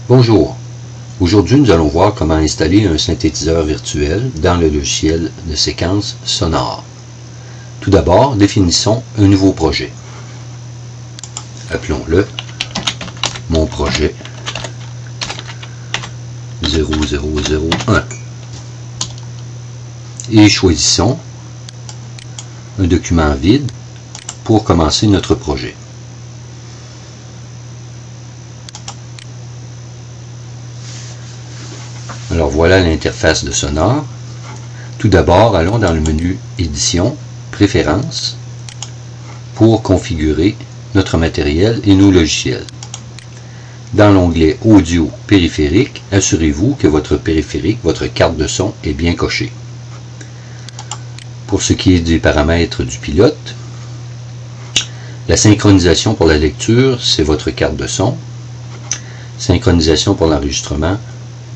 Bonjour, aujourd'hui nous allons voir comment installer un synthétiseur virtuel dans le logiciel de séquence sonore. Tout d'abord, définissons un nouveau projet. Appelons-le mon projet 0001 et choisissons un document vide pour commencer notre projet. Alors voilà l'interface de Sonore. Tout d'abord, allons dans le menu Édition, Préférences, pour configurer notre matériel et nos logiciels. Dans l'onglet Audio périphérique, assurez-vous que votre périphérique, votre carte de son, est bien cochée. Pour ce qui est des paramètres du pilote, la synchronisation pour la lecture, c'est votre carte de son. Synchronisation pour l'enregistrement,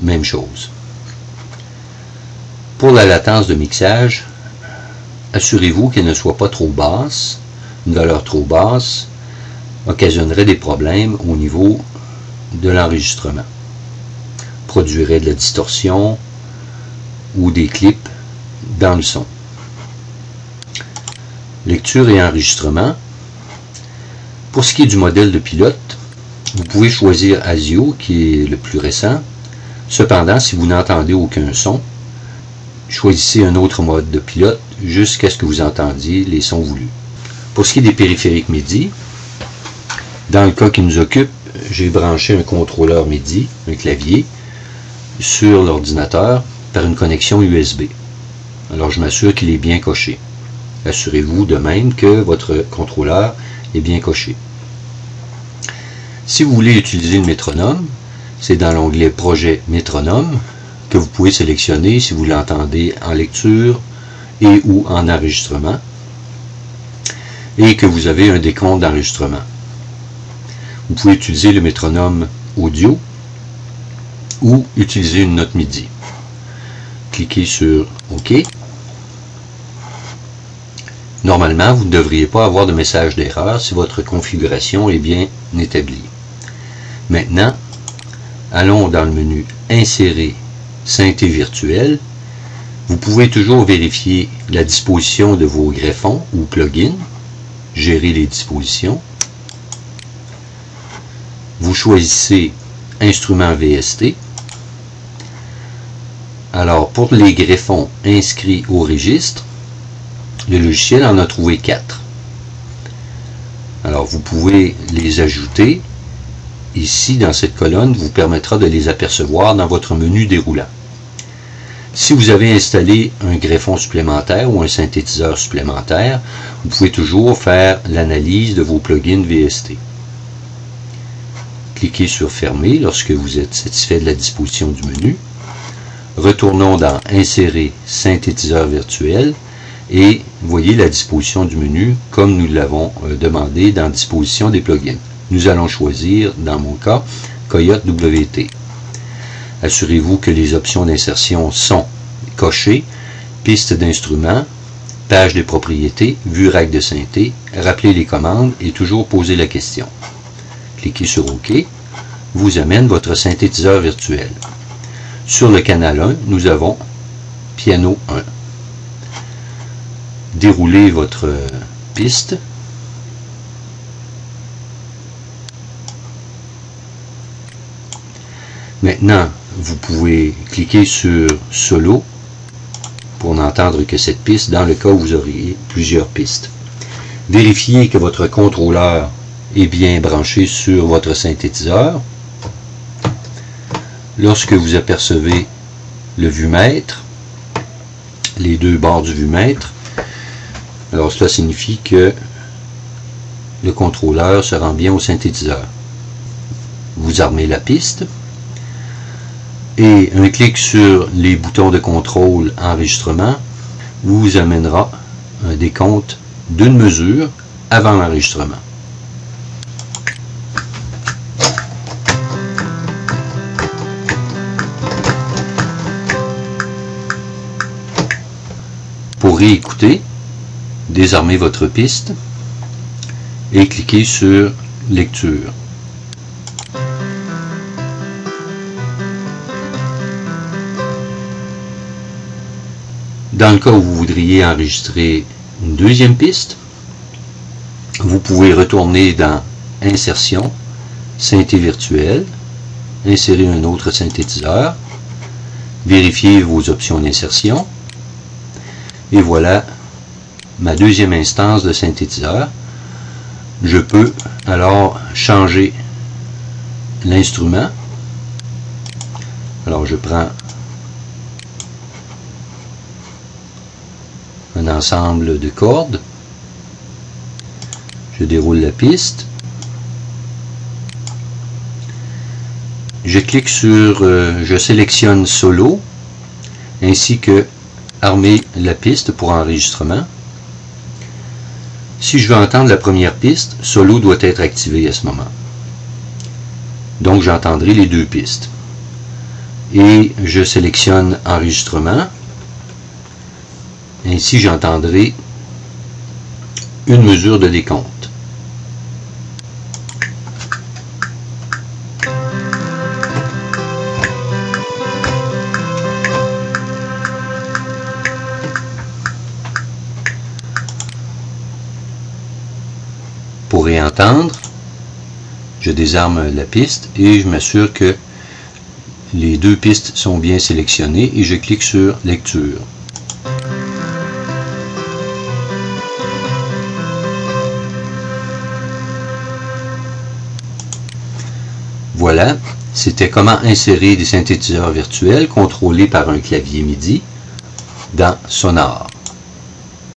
même chose. Pour la latence de mixage, assurez-vous qu'elle ne soit pas trop basse. Une valeur trop basse occasionnerait des problèmes au niveau de l'enregistrement. Produirait de la distorsion ou des clips dans le son. Lecture et enregistrement. Pour ce qui est du modèle de pilote, vous pouvez choisir ASIO qui est le plus récent. Cependant, si vous n'entendez aucun son, choisissez un autre mode de pilote jusqu'à ce que vous entendiez les sons voulus. Pour ce qui est des périphériques MIDI, dans le cas qui nous occupe, j'ai branché un contrôleur MIDI, un clavier, sur l'ordinateur par une connexion USB. Alors je m'assure qu'il est bien coché. Assurez-vous de même que votre contrôleur est bien coché. Si vous voulez utiliser le métronome, c'est dans l'onglet Projet Métronome que vous pouvez sélectionner si vous l'entendez en lecture et ou en enregistrement et que vous avez un décompte d'enregistrement. Vous pouvez utiliser le métronome audio ou utiliser une note MIDI. Cliquez sur OK. Normalement, vous ne devriez pas avoir de message d'erreur si votre configuration est bien établie. Maintenant, allons dans le menu Insérer synthé virtuel. Vous pouvez toujours vérifier la disposition de vos greffons ou plugins. Gérer les dispositions. Vous choisissez Instrument VST. Alors, pour les greffons inscrits au registre, le logiciel en a trouvé 4. Alors, vous pouvez les ajouter. Ici, dans cette colonne, vous permettra de les apercevoir dans votre menu déroulant. Si vous avez installé un greffon supplémentaire ou un synthétiseur supplémentaire, vous pouvez toujours faire l'analyse de vos plugins VST. Cliquez sur Fermer lorsque vous êtes satisfait de la disposition du menu. Retournons dans Insérer synthétiseur virtuel et voyez la disposition du menu comme nous l'avons demandé dans Disposition des plugins. Nous allons choisir, dans mon cas, Coyote WT. Assurez-vous que les options d'insertion sont cochées, piste d'instruments, page des propriétés, vue règle de synthé, rappelez les commandes et toujours poser la question. Cliquez sur OK, vous amène votre synthétiseur virtuel. Sur le canal 1, nous avons Piano 1. Déroulez votre piste. Maintenant, vous pouvez cliquer sur Solo pour n'entendre que cette piste dans le cas où vous auriez plusieurs pistes. Vérifiez que votre contrôleur est bien branché sur votre synthétiseur. Lorsque vous apercevez le vue-mètre, les deux bords du vue-mètre, alors cela signifie que le contrôleur se rend bien au synthétiseur. Vous armez la piste. Et un clic sur les boutons de contrôle enregistrement vous amènera un décompte d'une mesure avant l'enregistrement. Pour réécouter, désarmez votre piste et cliquez sur Lecture. Dans le cas où vous voudriez enregistrer une deuxième piste, vous pouvez retourner dans Insertion, Synthé virtuelle, insérer un autre synthétiseur, vérifier vos options d'insertion, et voilà ma deuxième instance de synthétiseur. Je peux alors changer l'instrument. Alors je prends un ensemble de cordes, je déroule la piste, je clique sur, je sélectionne solo, ainsi que armer la piste pour enregistrement. Si je veux entendre la première piste, solo doit être activé à ce moment. Donc j'entendrai les deux pistes. Et je sélectionne enregistrement. Ainsi j'entendrai une mesure de décompte. Pour réentendre, je désarme la piste et je m'assure que les deux pistes sont bien sélectionnées et je clique sur lecture. Voilà, c'était comment insérer des synthétiseurs virtuels contrôlés par un clavier MIDI dans Sonore.